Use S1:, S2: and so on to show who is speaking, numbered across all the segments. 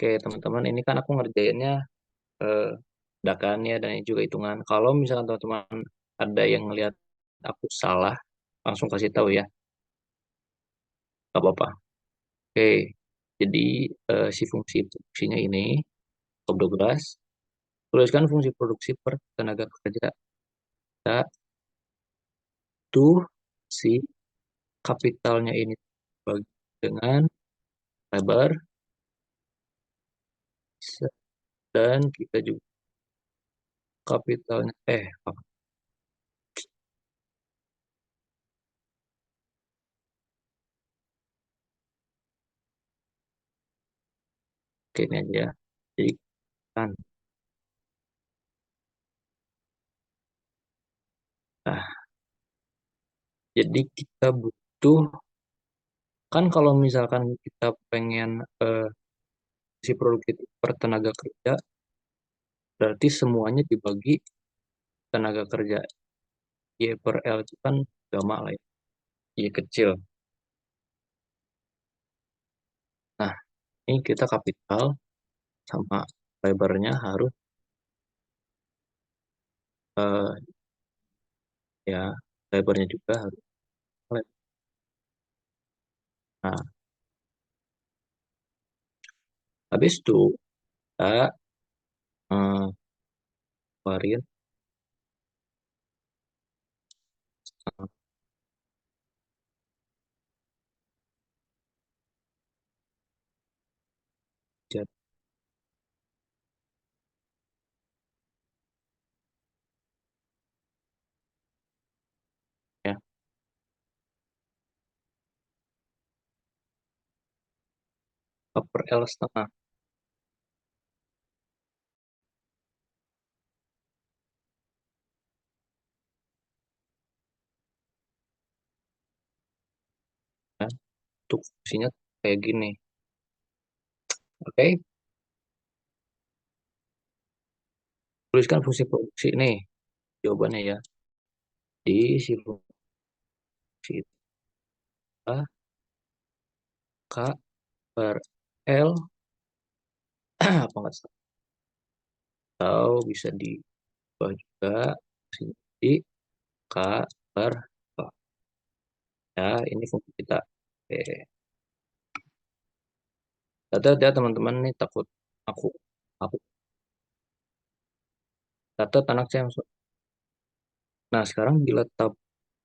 S1: Oke, teman-teman, ini kan aku ngerjainnya eh, dakannya dan juga hitungan. Kalau misalkan teman-teman ada yang ngelihat aku salah, langsung kasih tahu ya, nggak apa-apa. Oke, jadi si fungsi produksinya ini, 12, tuliskan fungsi produksi per tenaga kerja. Kita tuh si kapitalnya ini bagi dengan lebar, dan kita juga kapitalnya, oke ini aja. Jadi kan, nah, jadi kita butuh. Kan kalau misalkan kita pengen si produk itu per tenaga kerja, berarti semuanya dibagi tenaga kerja. Y per L itu kan gamma lah ya, Y kecil. Nah, ini kita kapital sama lebarnya harus eh, ya lebarnya juga harus. Nah, habis itu kita eh, keluarin eh, jad- ya, per L setengah. Ya. Untuk fungsinya kayak gini. Oke, tuliskan fungsi produksi nih. Jawabannya ya. Di si fungsi itu adalah K per L apa nggak salah, atau bisa diubah juga jadi K per K. Ya, ini fungsi kita. Oke. Catat ya teman-teman, nih takut aku aku catat anak saya masuk. Nah, sekarang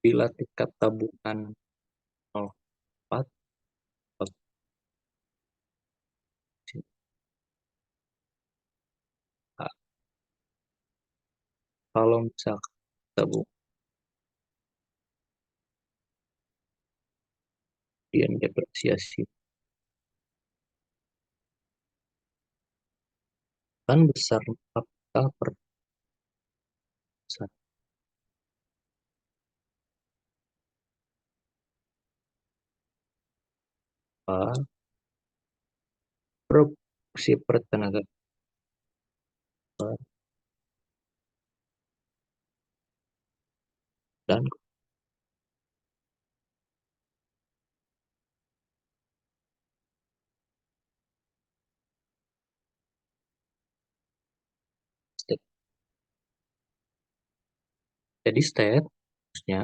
S1: bila tingkat tabungan 0,4, kalau misalkan tabungan kemudian depresiasi kan besar kapital per berapa produksi per tenaga kerja dan state. Jadi state harusnya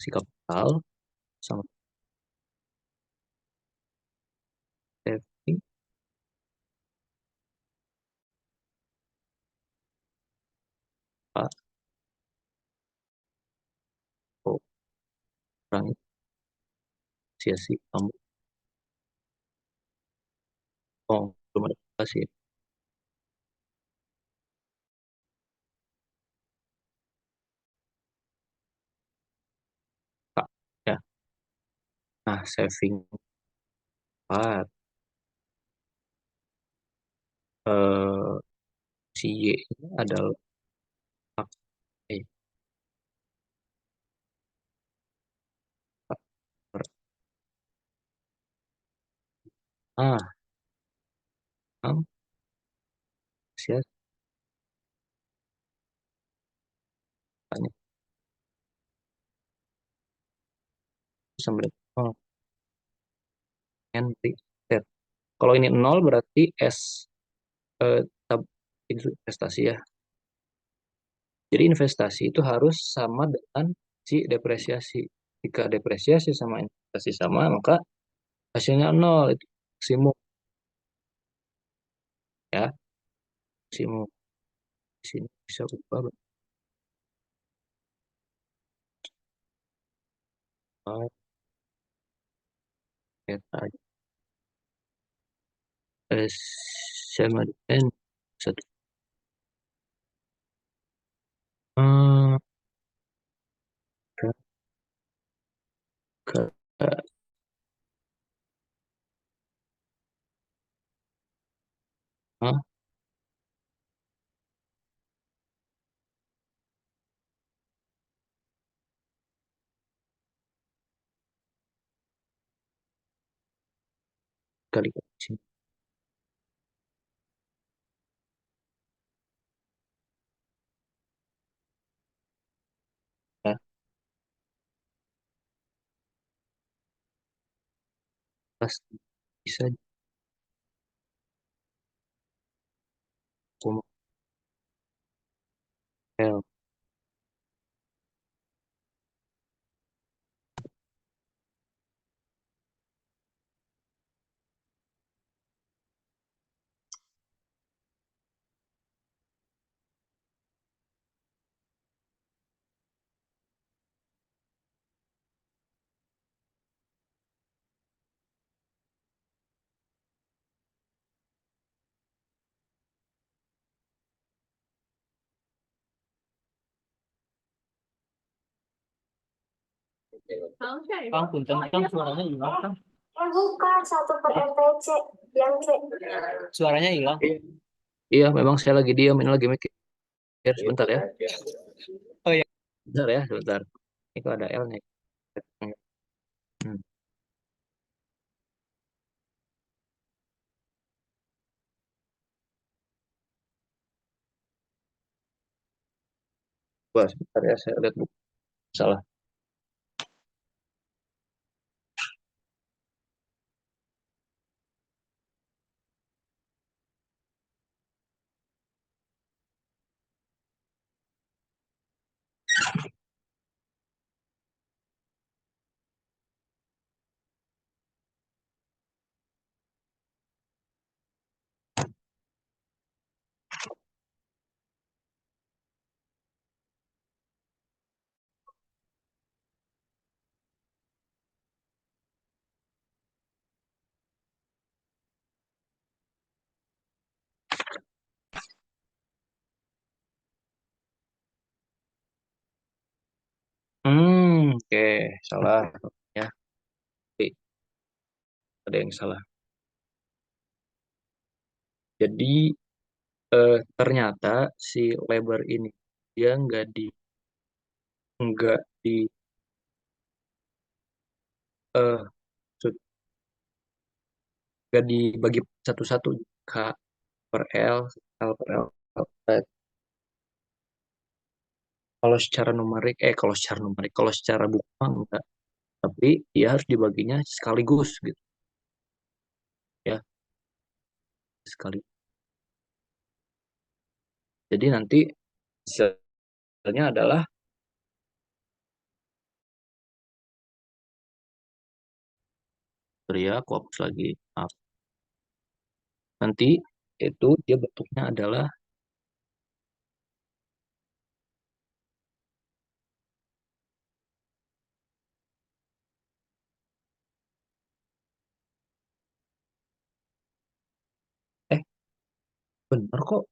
S1: si kapital sama saving atau kurangi depresiasi kamu. Oh, belum ada kasih. Kak. Ya. Nah, saving 4 eh, si Y ini adalah eh, per A 6 ya, tanya sampai oh, Henry Kalau ini nol berarti S, eh, tab- itu investasi ya. Jadi investasi itu harus sama dengan si depresiasi. Jika depresiasi sama investasi sama, maka hasilnya nol, itu maksimum ya. Maksimum di sini bisa ubah bentuk peta sama dengan satu. Hmm, ke, ke, ah, kali ke sini ya. Pasti bisa cuma L. Kang punten Kang suaranya hilang Kang.
S2: Bukan satu per MPC yang C.
S1: Suaranya hilang. Iya, iya, memang saya lagi diam, ini lagi mikir sebentar ya.
S2: Oh ya.
S1: Sebentar ya, sebentar. Ini kok ada L nih. Hmm. Wah, sebentar ya, saya lihat buku. Salah. Oke, salah. Ya, oke, ada yang salah. Jadi ternyata si lebar ini dia nggak di eh nggak dibagi satu-satu, K per L, L per L. Kalau secara buku mah enggak, tapi dia harus dibaginya sekaligus gitu ya, sekali. Jadi nanti hasilnya adalah, sorry ya, aku hapus lagi. Maaf. Nanti itu dia bentuknya adalah, eh benar kok,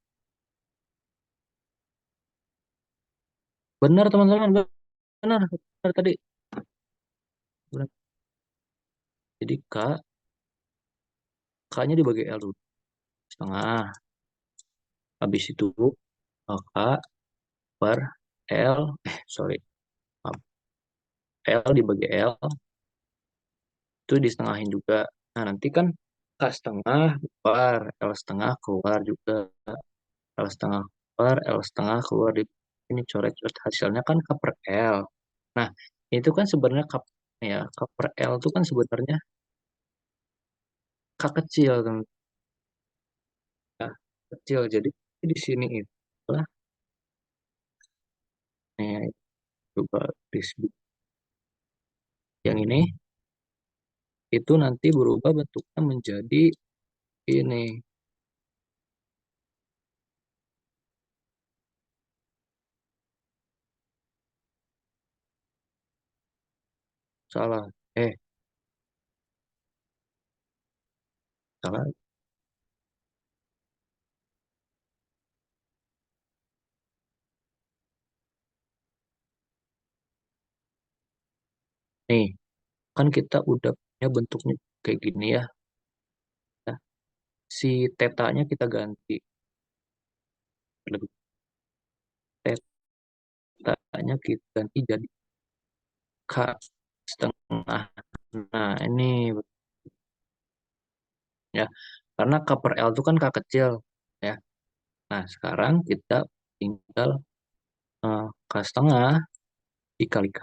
S1: benar teman-teman, benar, benar tadi. Benar. Jadi K-nya dibagi L dulu, setengah. Habis itu K per L, sorry, maaf, L dibagi L, itu disetengahin juga. Nah, nanti kan K setengah keluar, L setengah keluar juga. L setengah keluar, L setengah keluar. Ini coret-coret hasilnya kan K per L. Nah, itu kan sebenarnya K, ya, K per L itu kan sebenarnya K kecil, teman. Ya, kecil. Jadi di sini itu adalah, nih, coba disebut yang ini, itu nanti berubah bentuknya menjadi ini. Salah. Salah. Nih, kan kita udah punya bentuknya kayak gini ya. Nah, si tetanya kita ganti. Lebih tetanya kita ganti jadi K setengah. Nah, ini ya. Karena K per L itu kan K kecil ya. Nah, sekarang kita tinggal K setengah dikali K.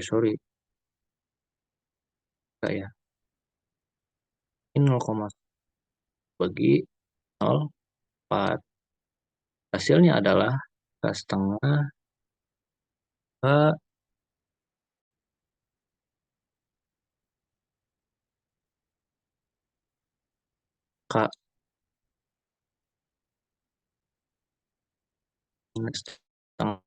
S1: Sorry, K ya. Ini 0,1 bagi 0,4. Hasilnya adalah K setengah K, K minus setengah.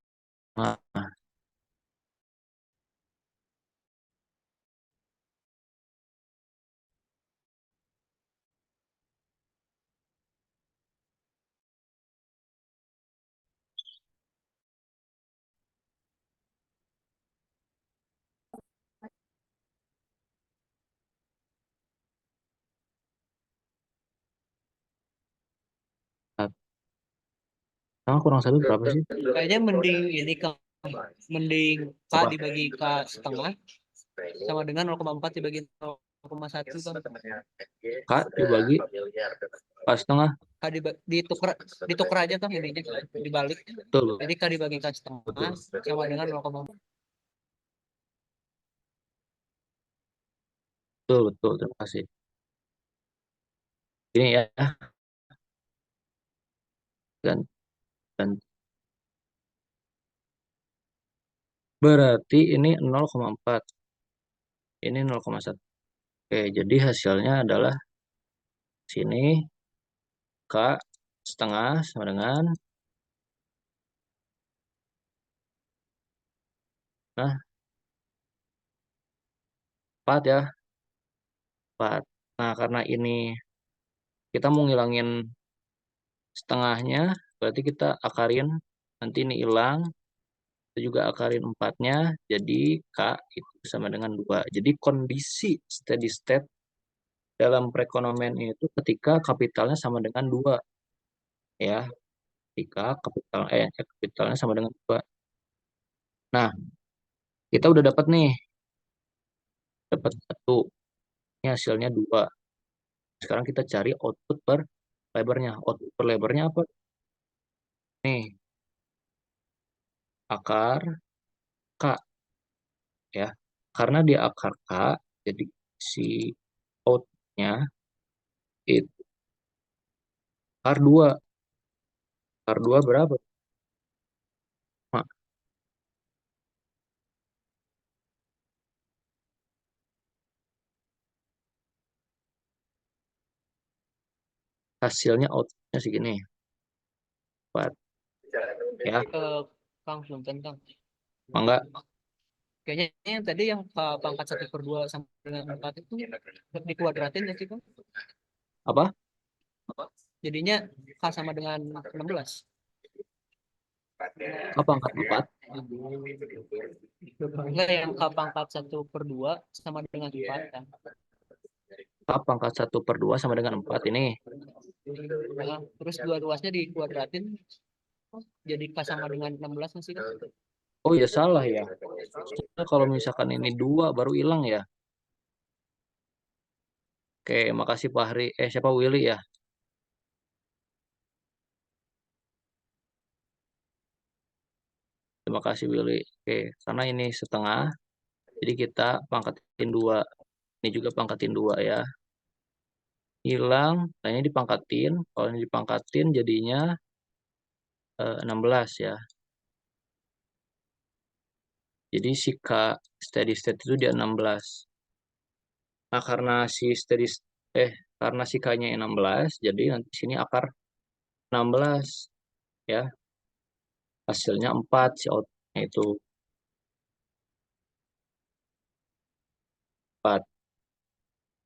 S1: Sekarang kurang satu berapa sih?
S3: Kayaknya mending ini ke mending K
S1: Apa?
S3: dibagi K setengah sama dengan 0,4 dibagi 0,1 kan.
S1: K dibagi K setengah.
S3: K ditukar aja kan ininya dibalik.
S1: Betul,
S3: Jadi K dibagi K setengah
S1: betul.
S3: sama dengan 0,4.
S1: Betul, betul. Terima kasih. Ini ya, dan, dan berarti ini 0,4. Ini 0,1. Oke, jadi hasilnya adalah sini K setengah sama dengan, nah, 4 ya. 4. Nah, karena ini kita mau ngilangin setengahnya, berarti kita akarin, nanti ini hilang, kita juga akarin 4-nya, jadi K itu sama dengan 2. Jadi kondisi steady state dalam perekonomian itu ketika kapitalnya sama dengan 2 ya. Ketika kapitalnya sama dengan 2. Nah, kita udah dapat nih, dapat satu. Ini hasilnya 2. Sekarang kita cari output per lebarnya. Output per lebarnya apa? Nih, akar K ya. Karena dia akar K, jadi si outputnya itu akar 2. Akar 2 berapa? Mak, hasilnya outputnya segini. 4 ya.
S3: Kang Sultan Kang.
S1: Mangga
S3: Kayaknya yang tadi yang pangkat 1/2 sama dengan 4 itu dikuadratin ya sih Kang?
S1: apa?
S3: Jadinya K sama dengan 16.
S1: Apa angkat 4?
S3: Enggak, yang K pangkat 1/2 sama dengan 4 kan.
S1: Apa angkat 1/2 sama dengan 4 ini?
S3: Nah, terus dua ruasnya dikuadratin jadi K sama dengan 16 masih kan?
S1: Oh ya salah ya. Soalnya kalau misalkan ini 2 baru hilang ya. Oke, makasih Pak Hari. Siapa Willy ya? Terima kasih Willy. Oke, karena ini setengah, jadi kita pangkatin 2. Ini juga pangkatin 2 ya. hilang, nah ini dipangkatin. Kalau ini dipangkatin jadinya 16 ya. Jadi si K steady state itu dia 16. Nah, karena si K-nya 16, jadi nanti sini akar 16 ya. Hasilnya 4 si outputnya itu 4.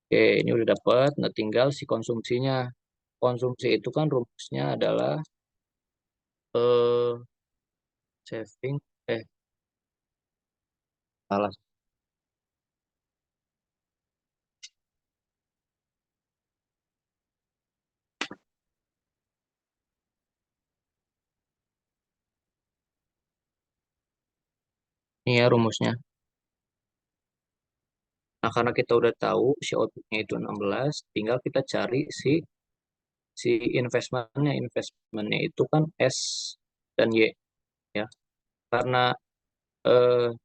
S1: Oke, ini udah dapat. Nah, tinggal si konsumsinya. Konsumsi itu kan rumusnya adalah eh saving salah. Ini ya rumusnya. Nah, karena kita udah tahu si outputnya itu 16, tinggal kita cari si investmentnya. Investmentnya itu kan S dan Y ya. Karena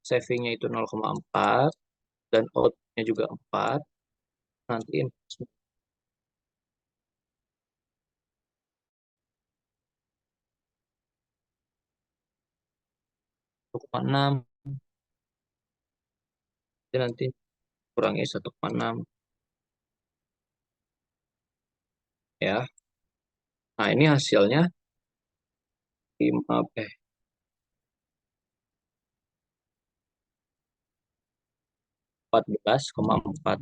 S1: savingnya itu 0,4 dan outputnya juga 4, nanti investment 1,6. Jadi nanti kurangi 1,6 ya. Nah, ini hasilnya 5 14,4.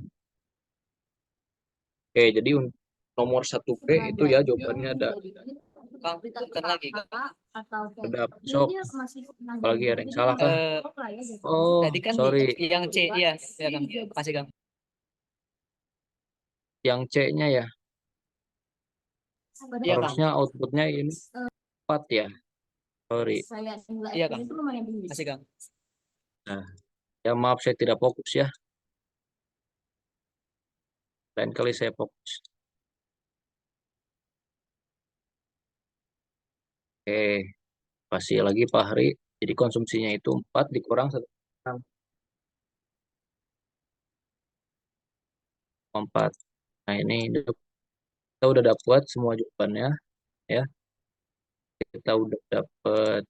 S1: Oke, jadi untuk nomor 1B itu ya jawabannya
S3: Kang, bentar lagi.
S1: ada sok. Apalagi ada yang salah kah?
S3: Eh,
S1: Oh,
S3: tadi kan
S1: sorry.
S3: yang C, iya, ya Kang. Kasih Kang.
S1: Yang C-nya ya.
S3: Iya Kang.
S1: Harusnya outputnya ini 4 ya. Sorry.
S3: Iya Kang. Kasih Kang.
S1: Nah, ya maaf saya tidak fokus ya. Lain kali saya fokus. Oke, kasih lagi Pak Hari. Jadi konsumsinya itu 4 dikurang 1,4. Nah, ini kita udah dapat semua jawabannya ya. Kita udah dapat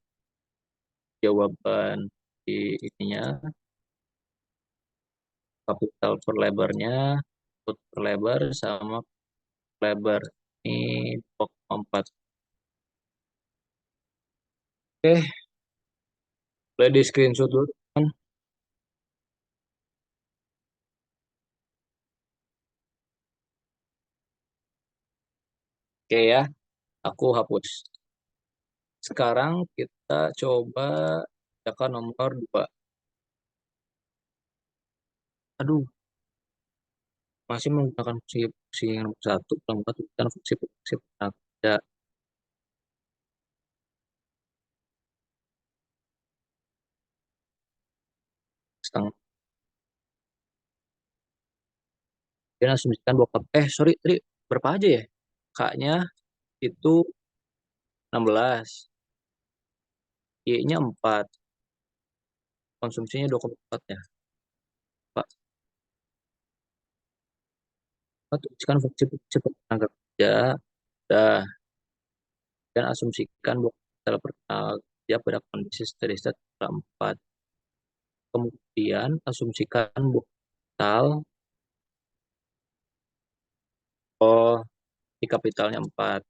S1: jawaban di ininya, kapital per lebarnya, output per lebar sama lebar. Ini 2,4. Oke, boleh di screenshot dulu, teman. Oke ya, aku hapus. Sekarang kita coba tekan nomor 2. Aduh, masih menggunakan fungsi yang nomor 1, nomor 4 bukan fungsi ada setengah. Dia asumsikan bahwa, sorry, tadi berapa aja ya? K-nya itu 16, Y-nya 4, konsumsinya 2,4 ya. Pak, tuliskan fungsi tenaga kerja, dah, dan asumsikan bahwa tenaga kerja pada kondisi steady state 4. Kemudian asumsikan bahwa total, oh, di kapitalnya 4.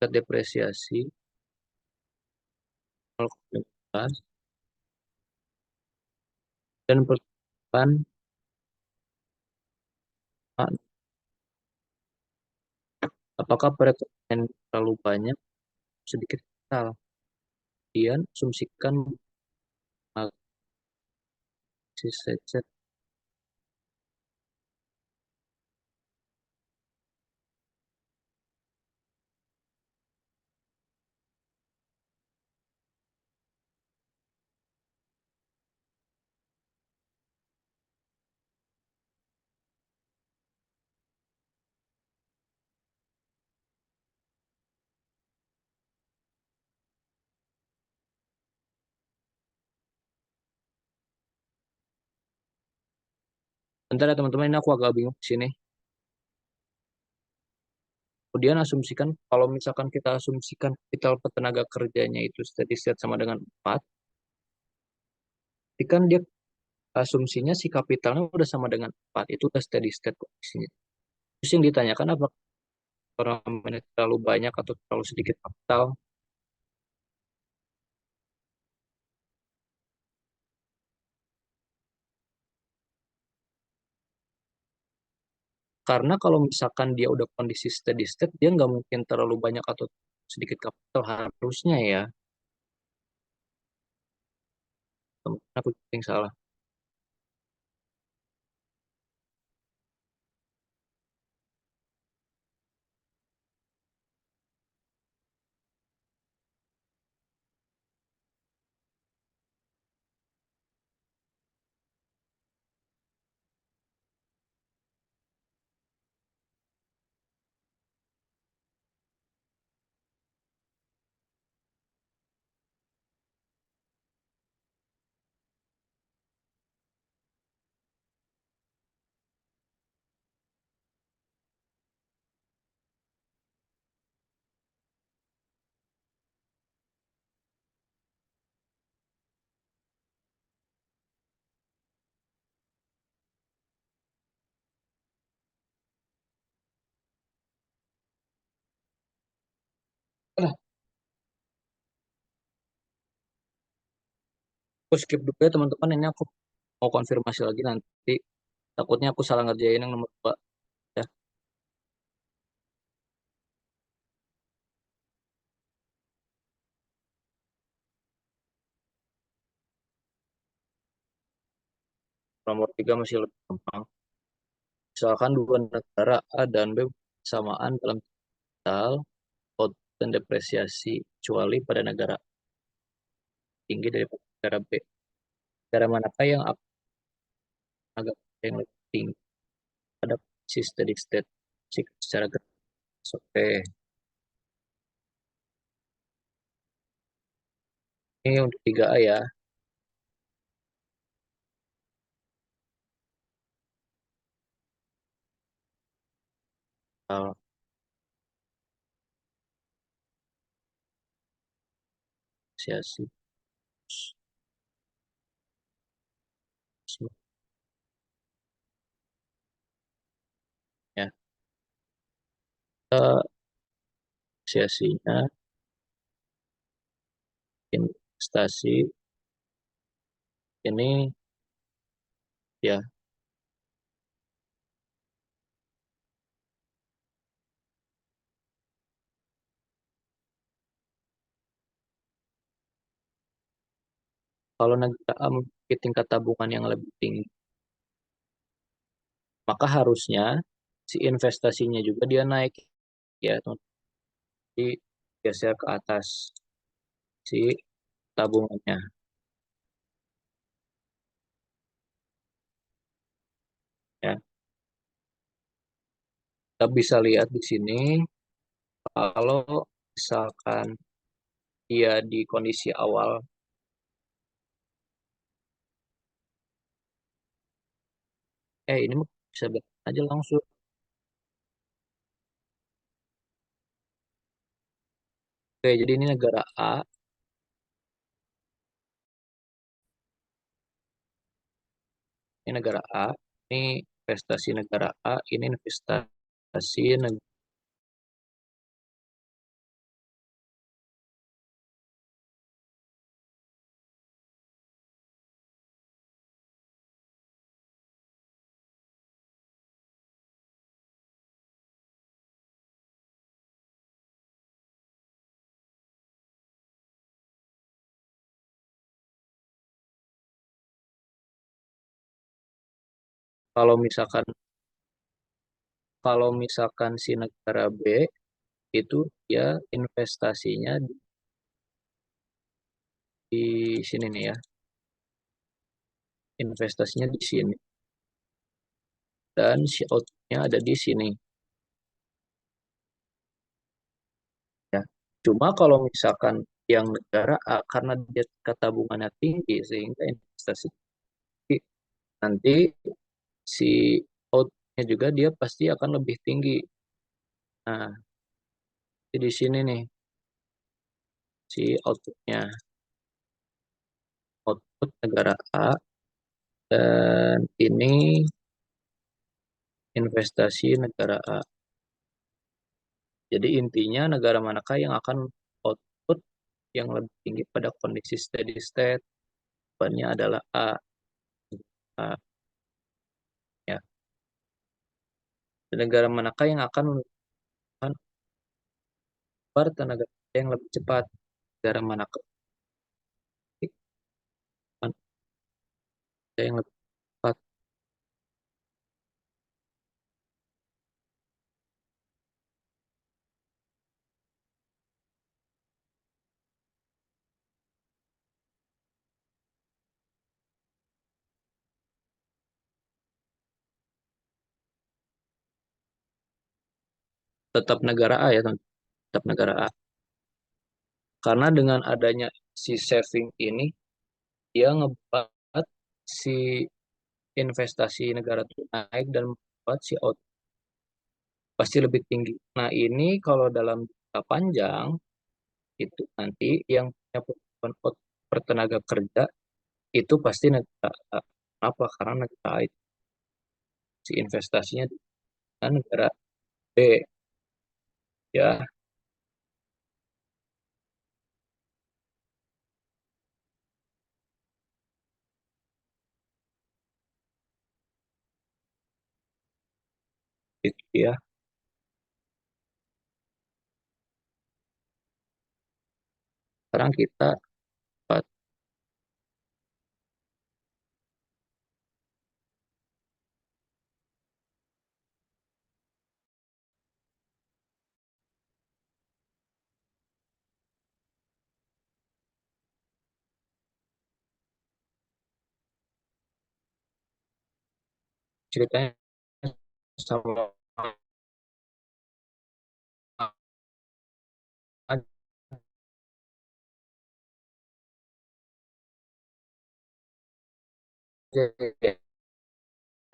S1: Tingkat depresiasi 0,15 dan pertumbuhan, apakah perekonomian terlalu banyak sedikit total. Kemudian asumsikan saja. Bentar ya teman-teman, ini aku agak bingung di sini. Kemudian asumsikan, kalau misalkan kita asumsikan kapital tenaga kerjanya itu steady state sama dengan 4, tapi kan dia asumsinya si kapitalnya udah sama dengan 4, itu udah steady state kondisinya. Terus yang ditanyakan apa orang manage terlalu banyak atau terlalu sedikit kapital? Karena kalau misalkan dia udah kondisi steady state, dia nggak mungkin terlalu banyak atau sedikit kapital harusnya ya. Teman-teman, aku yang salah. Nah, aku skip dulu ya teman-teman, ini aku mau konfirmasi lagi nanti. Takutnya aku salah ngerjain yang nomor 2. Ya, nomor 3 masih lebih gampang. Misalkan dua negara A dan B samaan dalam total output dan depresiasi, kecuali pada negara A tinggi daripada negara B. Negara manakah yang akan agak yang lebih tinggi pada kondisi steady state secara gratis? Oke, ini untuk 3A ya. Total depresiasi. Ya, depresiasinya investasi ini ya, kalau negara A memiliki tingkat tabungan yang lebih tinggi, maka harusnya si investasinya juga dia naik ya, jadi geser ke atas si tabungannya ya. Kita bisa lihat di sini kalau misalkan dia di kondisi awal, ini mah bisa lihat aja langsung. Oke, jadi ini negara A, ini negara A, ini investasi negara A, ini investasi negara. Kalau misalkan si negara B itu dia investasinya di sini nih ya, investasinya di sini dan si outputnya ada di sini ya. Cuma kalau misalkan yang negara A karena dia tingkat tabungannya tinggi sehingga investasi nanti si outputnya juga dia pasti akan lebih tinggi. Nah, di sini nih si outputnya, output negara A, dan ini investasi negara A. Jadi intinya negara manakah yang akan output yang lebih tinggi pada kondisi steady state? Jawabannya adalah A. A, ya. Dan negara manakah yang akan menunjukkan tenaga kerja yang lebih cepat? Negara manakah yang lebih cepat? Tetap negara A ya, teman. Tetap negara A. Karena dengan adanya si saving ini, dia ngebuat si investasi negara itu naik dan membuat si out pasti lebih tinggi. Nah, ini kalau dalam jangka panjang itu nanti yang punya pertumbuhan per tenaga kerja itu pasti negara A. Apa? Karena negara A itu si investasinya di negara B, ya. Itu ya. Sekarang kita ceritanya sama aja ya.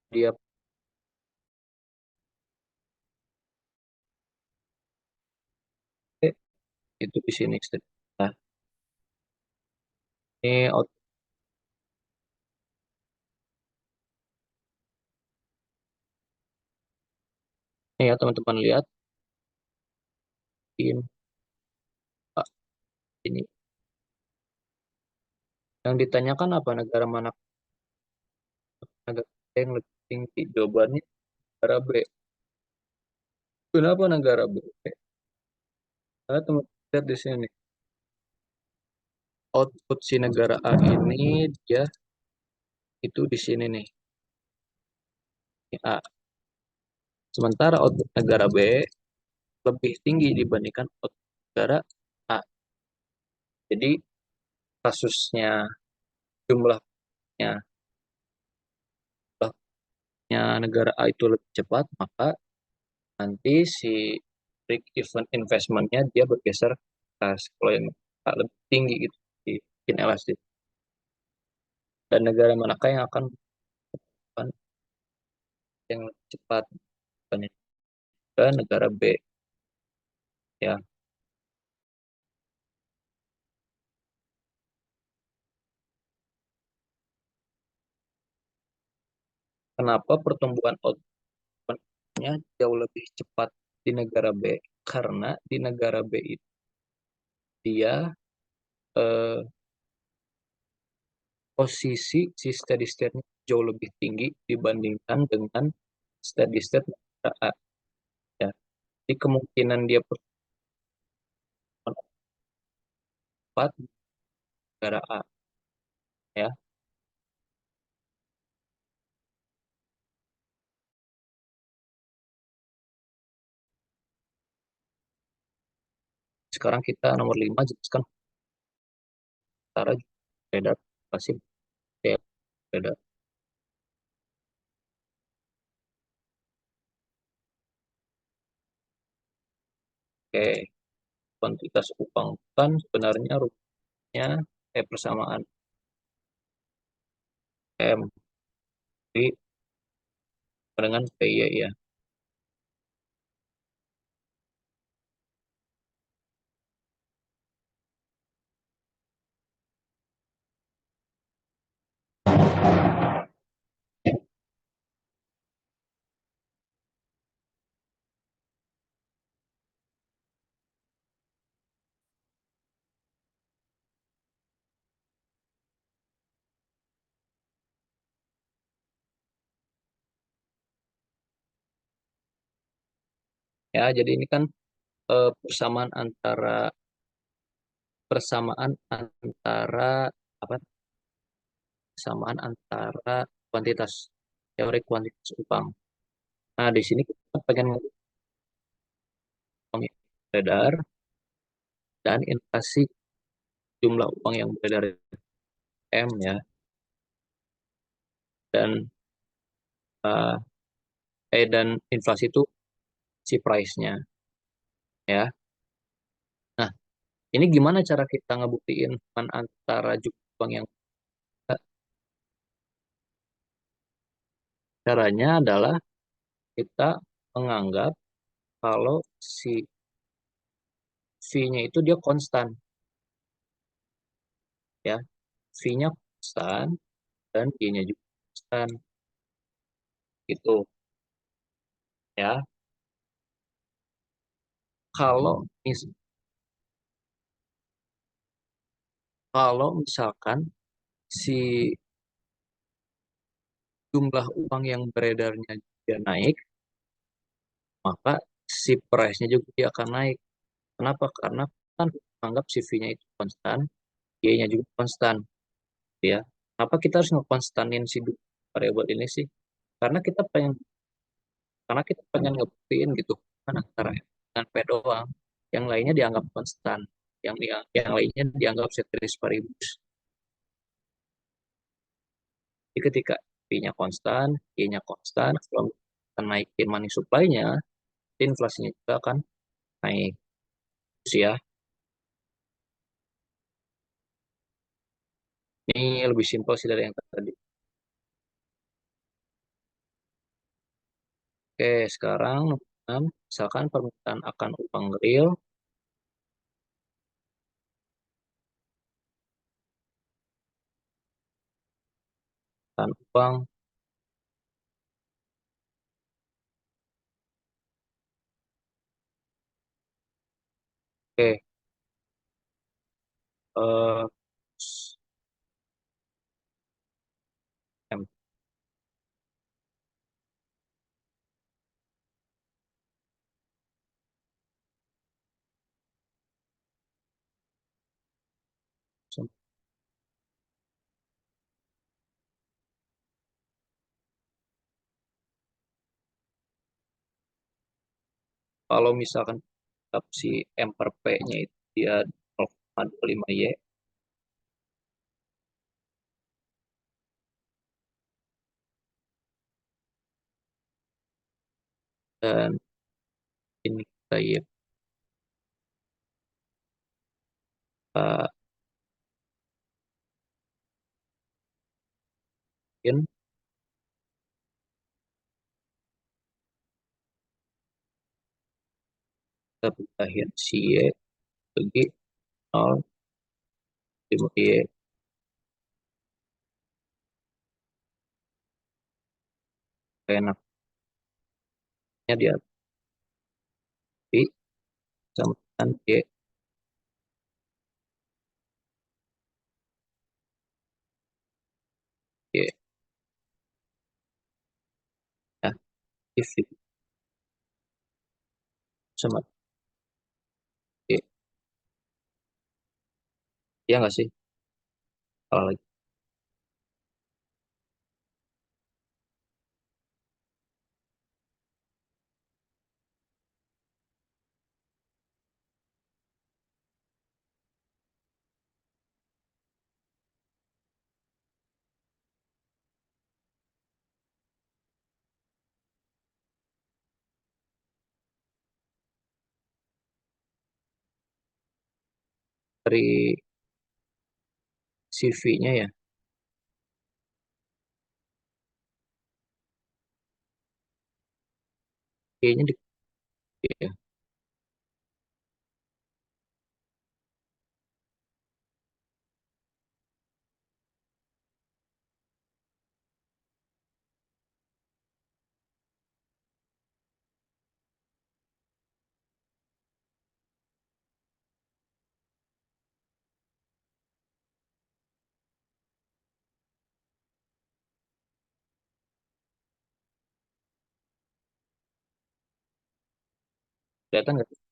S1: Dia itu di sini. Nah, ini out nih ya teman-teman lihat ini ini yang ditanyakan apa, negara mana negara yang lebih tinggi? Jawabannya negara B. Kenapa negara B? Karena teman-teman lihat di sini output si negara A ini dia itu di sini nih, ini A. Sementara output negara B lebih tinggi dibandingkan output negara A. Jadi kasusnya jumlahnya jumlahnya negara A itu lebih cepat, maka nanti si break even investmentnya dia bergeser ke atas. Kalau yang A lebih tinggi gitu, bikin elastis. Dan negara manakah yang akan yang lebih cepat? Ke negara B, ya. Kenapa pertumbuhan outputnya jauh lebih cepat di negara B? Karena di negara B itu dia eh, posisi si steady state-nya jauh lebih tinggi dibandingkan dengan steady state negara A. Ya. Jadi kemungkinan dia berpendapat negara A. Ya. Sekarang kita nomor 5 jelaskan antara beredar pasti beredar. Oke, kuantitas upang kan sebenarnya rumusnya persamaan M di dengan PY ya. Ya, jadi ini kan persamaan antara apa? Persamaan antara kuantitas teori kuantitas upang. Nah, di sini kita pengen uang yang beredar dan inflasi jumlah uang yang beredar M ya, dan uh, dan inflasi itu si price-nya ya. Nah, ini gimana cara kita ngebuktiin antara jumlah uang yang caranya adalah kita menganggap kalau si V-nya itu dia konstan ya. V-nya konstan dan Y-nya juga konstan gitu ya. Kalau mis kalau misalkan si jumlah uang yang beredarnya dia naik, maka si price-nya juga dia akan naik. Kenapa? Karena kan anggap si V-nya itu konstan, Y-nya juga konstan, ya. Kenapa kita harus ngekonstanin si dua variabel ini sih? Karena kita pengen karena kita pengen ngebuktiin gitu kan antara M dan P doang. Yang lainnya dianggap konstan, yang lainnya dianggap ceteris paribus. Jadi ketika V-nya konstan, Y-nya konstan, kalau kita naikin money supply-nya, inflasinya juga akan naik. Terus ya, ini lebih simpel sih dari yang tadi. Oke, sekarang nomor 6, misalkan permintaan akan uang real dan uang. Oke, eh, M. Kalau misalkan tetap si M per P-nya itu dia 0,25 Y, dan ini kita Y, kita in, kita pindahin si Y bagi 0,5Y. Enaknya dia P sama dengan Y. TV sama iya iya nggak sih? Kalau lagi dari CV-nya ya, kayaknya di ya, kelihatan nggak?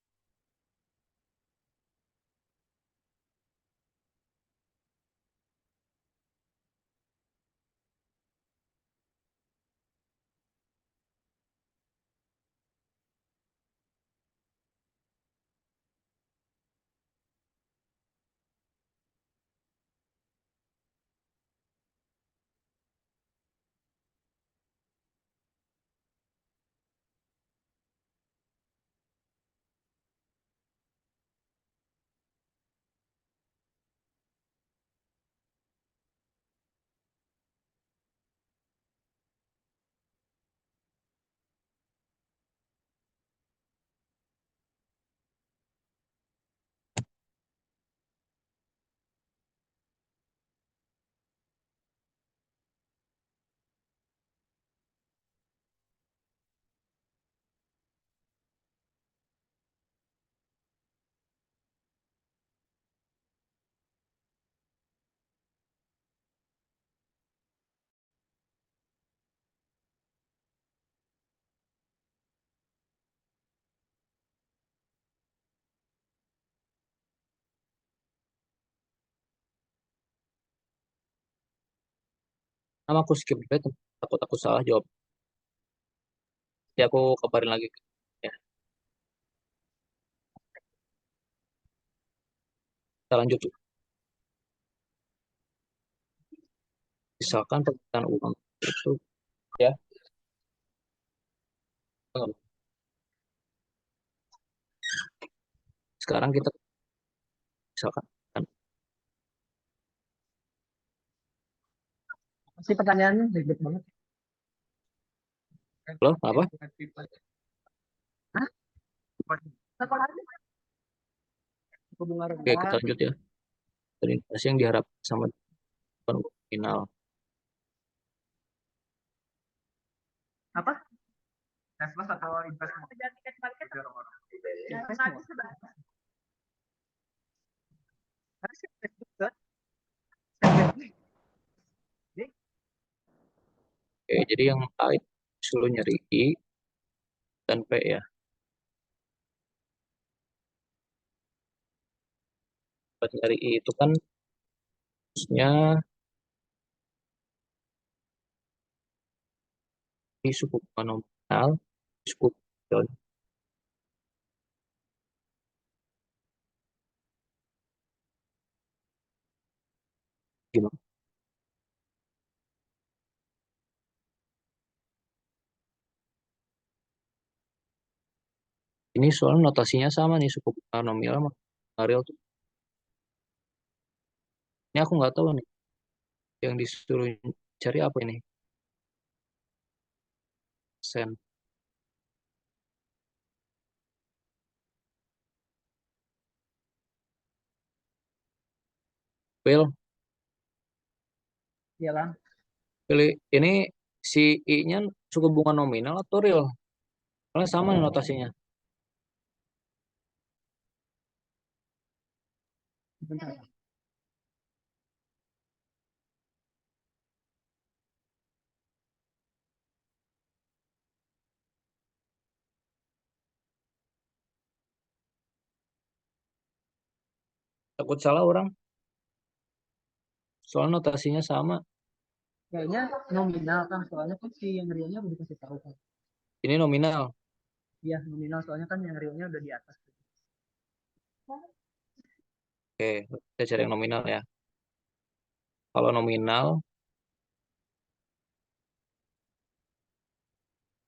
S1: Sama aku skip dulu ya, takut aku salah jawab. Jadi aku kabarin lagi. Ya, kita lanjut. Misalkan perputaran uang itu ya, sekarang kita misalkan kan,
S3: Pasti pertanyaannya ribet banget.
S1: loh apa?
S3: Hah? Suku bunga
S1: Oke, kita
S3: rendah.
S1: lanjut ya. Dari inflasi yang diharapkan sama final.
S3: Apa? Nasmas atau investment? Investment. Harusnya investment.
S1: Oke, jadi yang A itu suruh nyari I dan P ya. Buat nyari I itu kan harusnya di suku bunga nominal, suku bunga gimana? Ini soal notasinya sama nih suku bunga nominal sama real tuh. Ini aku nggak tahu nih yang disuruh cari apa ini? Sen. Will,
S3: Iyalah.
S1: pilih ini si I-nya suku bunga nominal atau real? Karena sama nih notasinya.
S3: Bentar.
S1: Takut salah orang, soalnya notasinya sama.
S3: Kayaknya nominal kan, soalnya kan si yang realnya udah dikasih tahu kan.
S1: Ini nominal.
S3: Iya nominal, soalnya kan yang realnya udah di atas.
S1: Oke, kita cari yang nominal ya. Kalau nominal,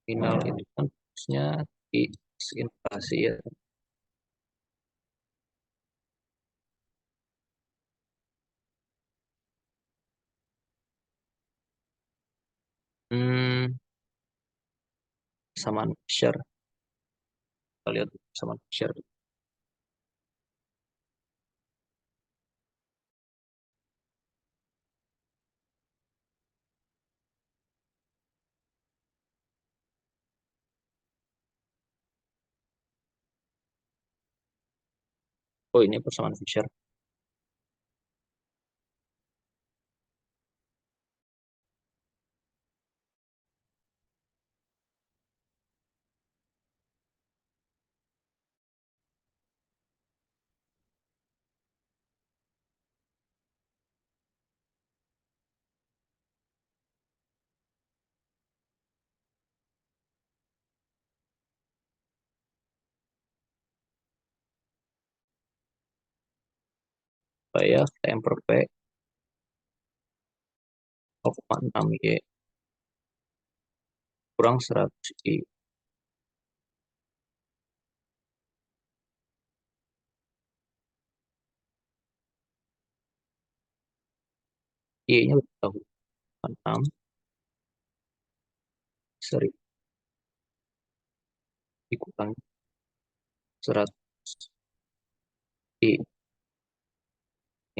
S1: nominal itu kan fokusnya di inflasi ya. Hmm, Samaan share. Kita lihat samaan share. Oh, ini persamaan Fisher. Saya TM per P 0,6 Y kurang 100 I. Y-nya berapa? 6 1000 dikurangi 100 I.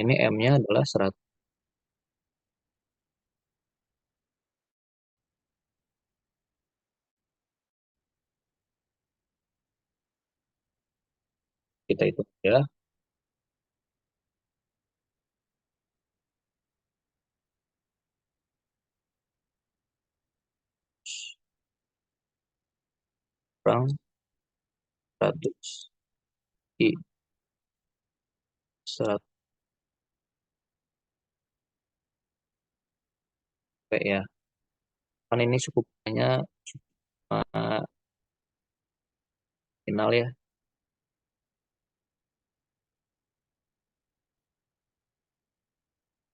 S1: Ini M-nya adalah 100. Kita hitung ya. Kurang 100 I. 100 P ya. Kan ini suku bunganya cuma final ya.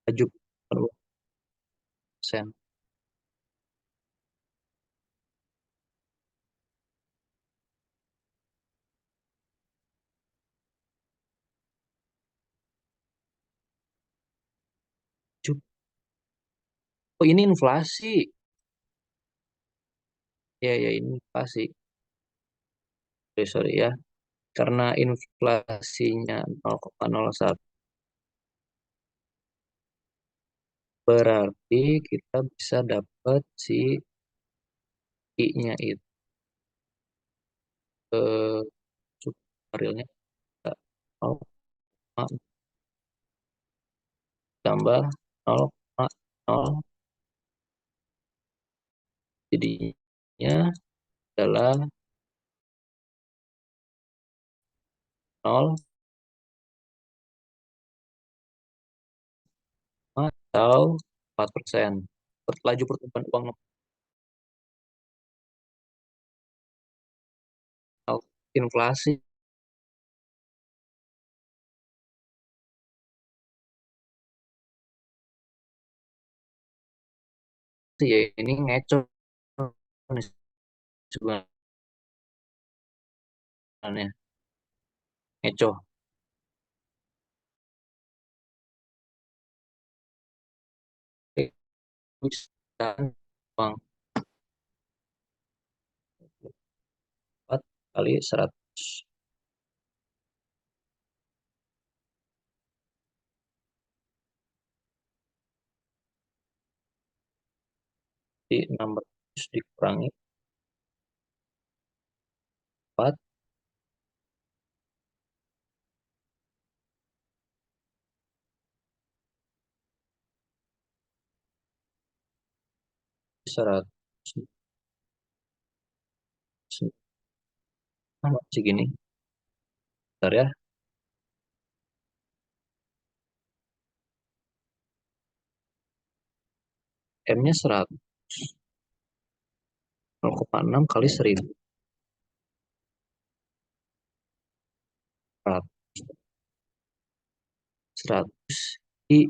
S1: 70%. Oh, ini inflasi. Ya, ya, ini inflasi. Sorry, sorry ya. Karena inflasinya 0,01 berarti kita bisa dapat si I-nya itu eh, realnya 0,0 tambah 0,0, jadinya adalah 0 atau 4%. Laju pertumbuhan uang nominal inflasi ya ini ngecoh nih sebenarnya, ngecoh. Bisa uang 4 kali 100 di 600 dikurangi 4 100 sama segini. Bentar ya. M-nya 100. 0,6 kali 1000. 100. I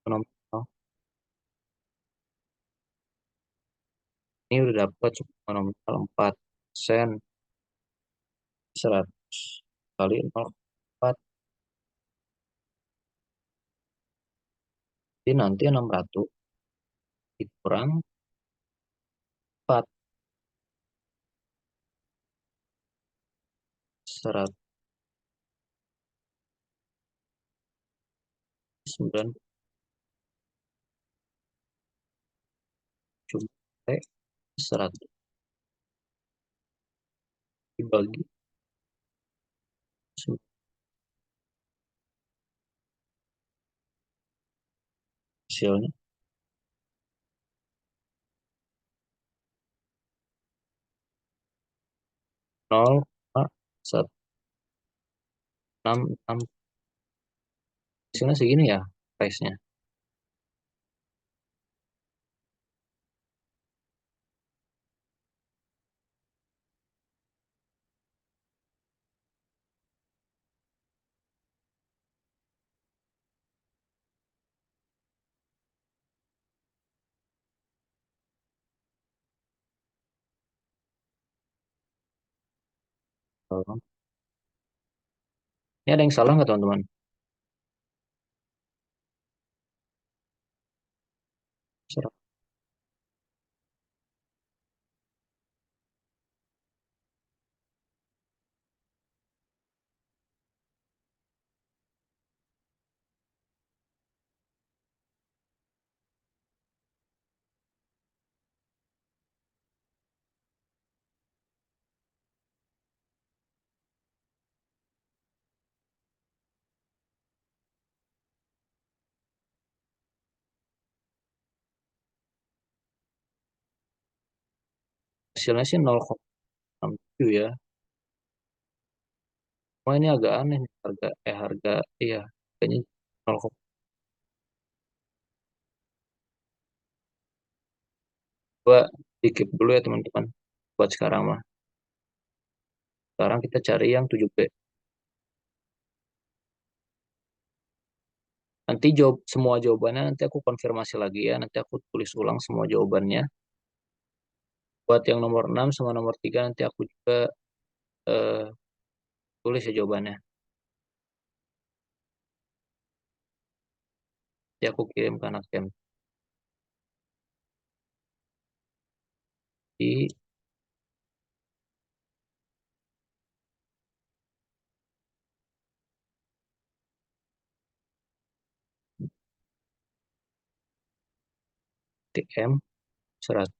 S1: nominal. Ini udah dapat nominal 4 sen. 100 kali 0,4. Jadi nanti 600 dikurang 4. 109 jumlah 100 dibagi 9. Hasilnya 0,166. Hasilnya segini ya price-nya. Ini ada yang salah nggak teman-teman? Hasilnya sih 0,67 ya. Wah ini agak aneh nih, harga iya kayaknya 0, gua dikit dulu ya teman-teman. Buat sekarang mah. Sekarang kita cari yang 7B. Nanti semua jawabannya nanti aku konfirmasi lagi ya. Nanti aku tulis ulang semua jawabannya. Buat yang nomor 6 sama nomor 3 nanti aku juga eh, tulis ya jawabannya. Nanti aku kirim ke anak camp di TM 100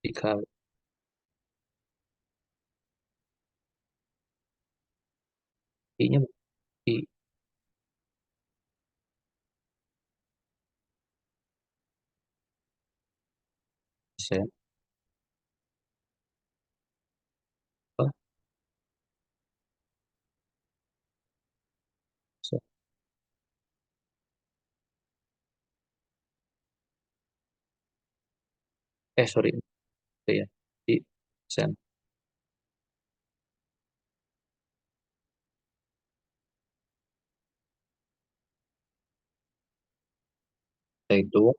S1: dikali I-nya di persen. Sorry itu ya di persen. Itu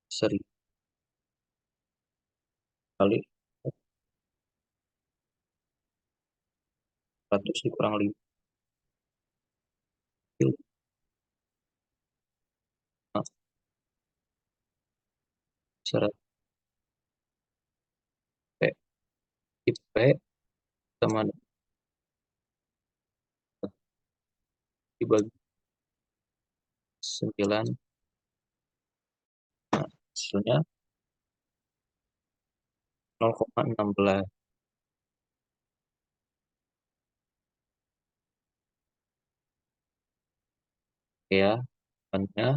S1: 1000 kali 100 dikurang 5. 100 P. P sama dibagi 9. Hasilnya 0,16 ya. Makanya,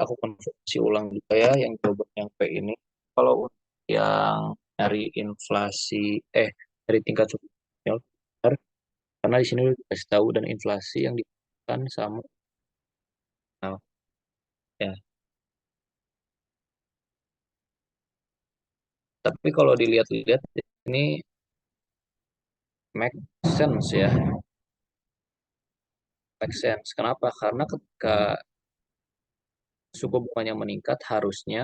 S1: aku konfirmasi ulang juga ya yang jawaban yang P ini. Kalau untuk yang dari inflasi, dari tingkat suku bunga, benar. Karena di sini udah dikasih tahu dan inflasi yang ditekan sama, nah, ya. Tapi kalau dilihat-lihat ini make sense ya, make sense. Kenapa? Karena ketika suku bunganya meningkat, harusnya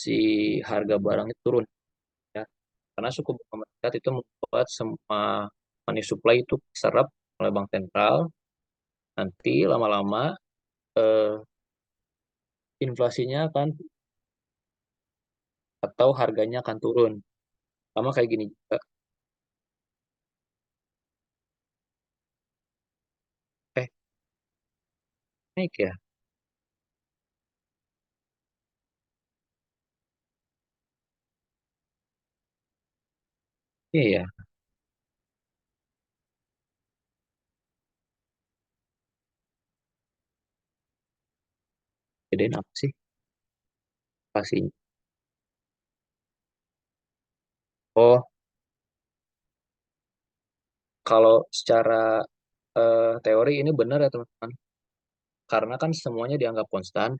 S1: si harga barang itu turun ya. Karena suku bunga meningkat itu membuat semua money supply itu diserap oleh bank sentral. Nanti lama-lama eh, inflasinya akan atau harganya akan turun. Sama kayak gini juga. Eh, naik ya? Iya ya. Bedain apa sih inflasinya? Oh, kalau secara teori ini benar ya teman-teman. Karena kan semuanya dianggap konstan.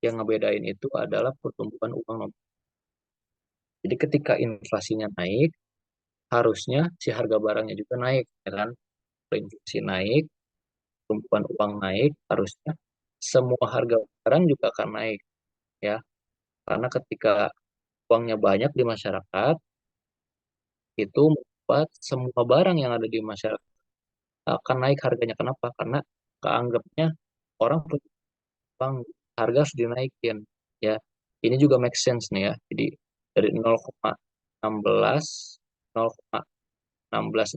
S1: Yang ngebedain itu adalah pertumbuhan uang nominal. Jadi ketika inflasinya naik, harusnya si harga barangnya juga naik, ya kan? Kalau inflasi naik, pertumbuhan uang naik, harusnya semua harga barang juga akan naik, ya. Karena ketika uangnya banyak di masyarakat, itu membuat semua barang yang ada di masyarakat akan naik harganya. Kenapa? Karena keanggapnya orang punya uang, harga harus dinaikin, ya. Ini juga make sense nih ya. Jadi dari 0,16, 0,16,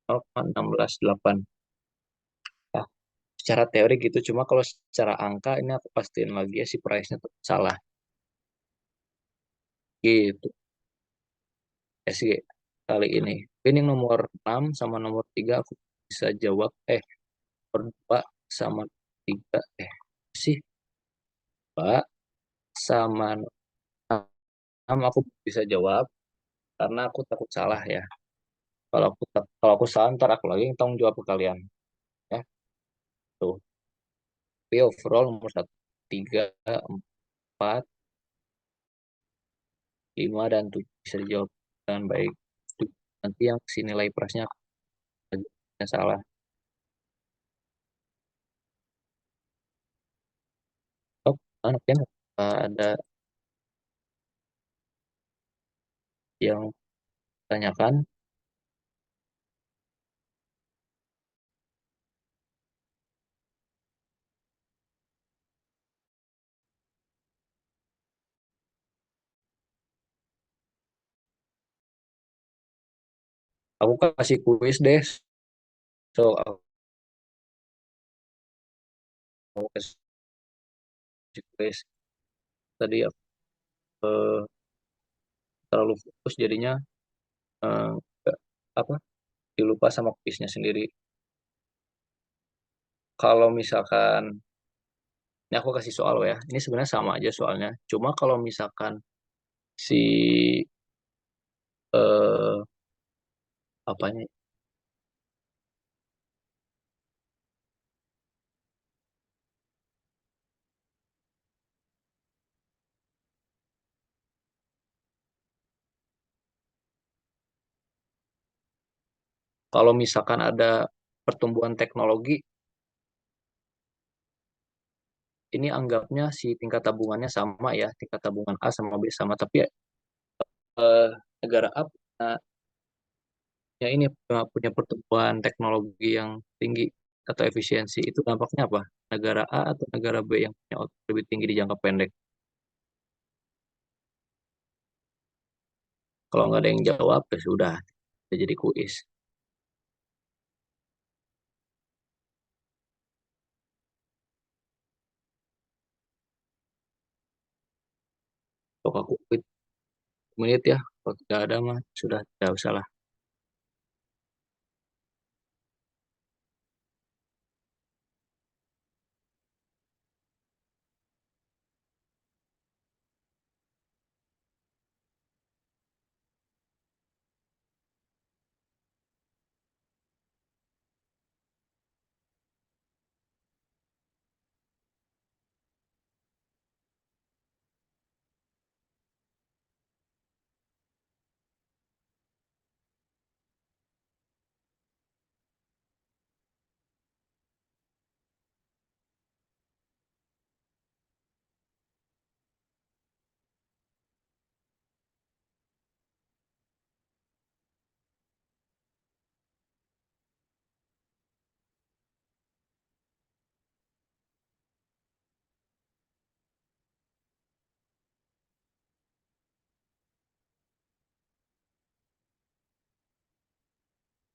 S1: 0,168. Ya, secara teori gitu, cuma kalau secara angka ini aku pastiin lagi ya si price-nya tuh salah gitu. SG kali ini. Ini nomor 6 sama nomor 3 aku bisa jawab, nomor 2 sama 3, sih, 2 sama 6 aku bisa jawab karena aku takut salah ya. Kalau aku salah ntar aku lagi yang tanggung jawab ke kalian ya. Tuh. Tapi overall nomor 1, 3, 4, 5 dan 7 bisa dijawab dengan baik. Tuh, nanti yang si nilai price-nya agak salah. Oh, anaknya ada yang tanyakan. Aku kasih kuis deh. So, aku kasih kuis. Tadi aku terlalu fokus jadinya eh, nggak- apa dilupa sama kuisnya sendiri. Kalau misalkan ini aku kasih soal ya. Ini sebenarnya sama aja soalnya. Cuma kalau misalkan si eh, apanya? Kalau misalkan ada pertumbuhan teknologi, ini anggapnya si tingkat tabungannya sama ya, tingkat tabungan A sama B sama. Tapi eh, negara A ini punya pertumbuhan teknologi yang tinggi atau efisiensi, itu dampaknya apa? Negara A atau negara B yang punya output lebih tinggi di jangka pendek? Kalau nggak ada yang jawab, ya sudah, jadi kuis. Kalau aku kuis menit ya, kalau tidak ada mah sudah tidak usah lah.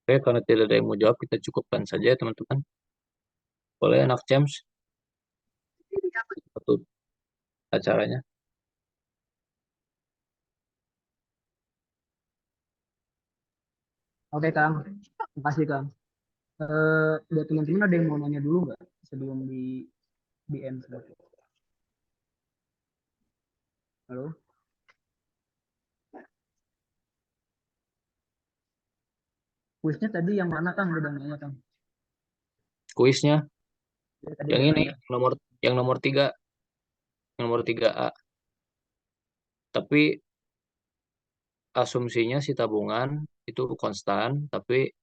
S1: Oke, karena tidak ada yang mau jawab, kita cukupkan saja ya, teman-teman. Boleh anak James satu acaranya.
S3: Oke Kang, makasih Kang. Buat teman-teman ada yang mau nanya dulu nggak sebelum di end? Halo, kuisnya tadi yang mana Kang? Udah nanya Kang.
S1: Kuisnya
S3: Ya, tadi
S1: yang
S3: udah
S1: ini
S3: nanya.
S1: yang nomor tiga, yang nomor 3A. Tapi asumsinya si tabungan itu konstan, tapi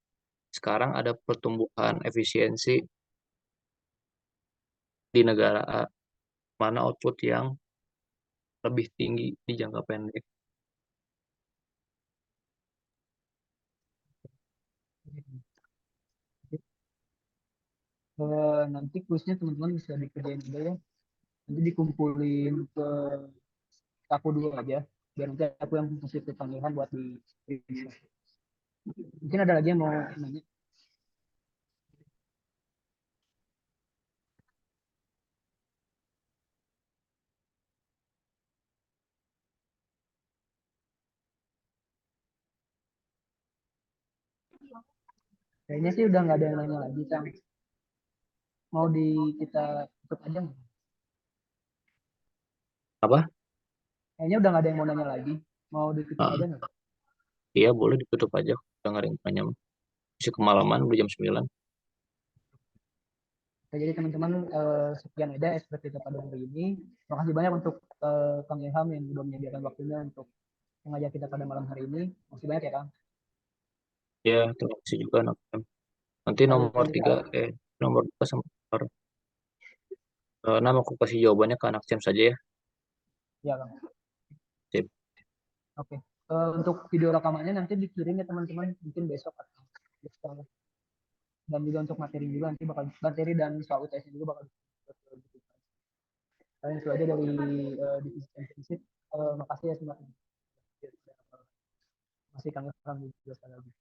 S1: sekarang ada pertumbuhan efisiensi di negara A, mana output yang lebih tinggi di jangka pendek.
S3: Nanti kuisnya teman-teman bisa dikerjain juga ya. Nanti dikumpulin ke aku dulu aja. Biar nanti aku yang kasih ke Kang Ilham buat di. Mungkin ada lagi yang mau nanya. Kayaknya sih udah nggak ada yang nanya lagi, Kang. Mau kita tutup aja nggak?
S1: Apa?
S3: Kayaknya udah nggak ada yang mau nanya lagi. Mau ditutup
S1: Ah,
S3: aja nggak?
S1: iya boleh ditutup aja. Udah nggak ada yang tanya. Masih kemalaman, udah jam 9.
S3: Oke, jadi teman-teman sekian aja SPT kita pada hari ini. Terima kasih banyak untuk Kang Ilham yang sudah menyediakan waktunya untuk mengajak kita pada malam hari ini. Terima kasih banyak ya, Kang.
S1: Ya, terima kasih juga anak. Nanti
S3: Oke,
S1: nomor
S3: lanjut.
S1: 3, nomor 2 sama nomor 6 aku kasih jawabannya ke anak James saja ya.
S3: Ya, Kang.
S1: Sip.
S3: Oke. Untuk video rekamannya nanti dikirim ya teman-teman. Mungkin besok atau besok. Dan juga untuk materi juga nanti bakal materi dan soal UTS juga bakal. Dan itu aja dari divisi championship. Makasih ya semua. Masih kami juga sekali lagi.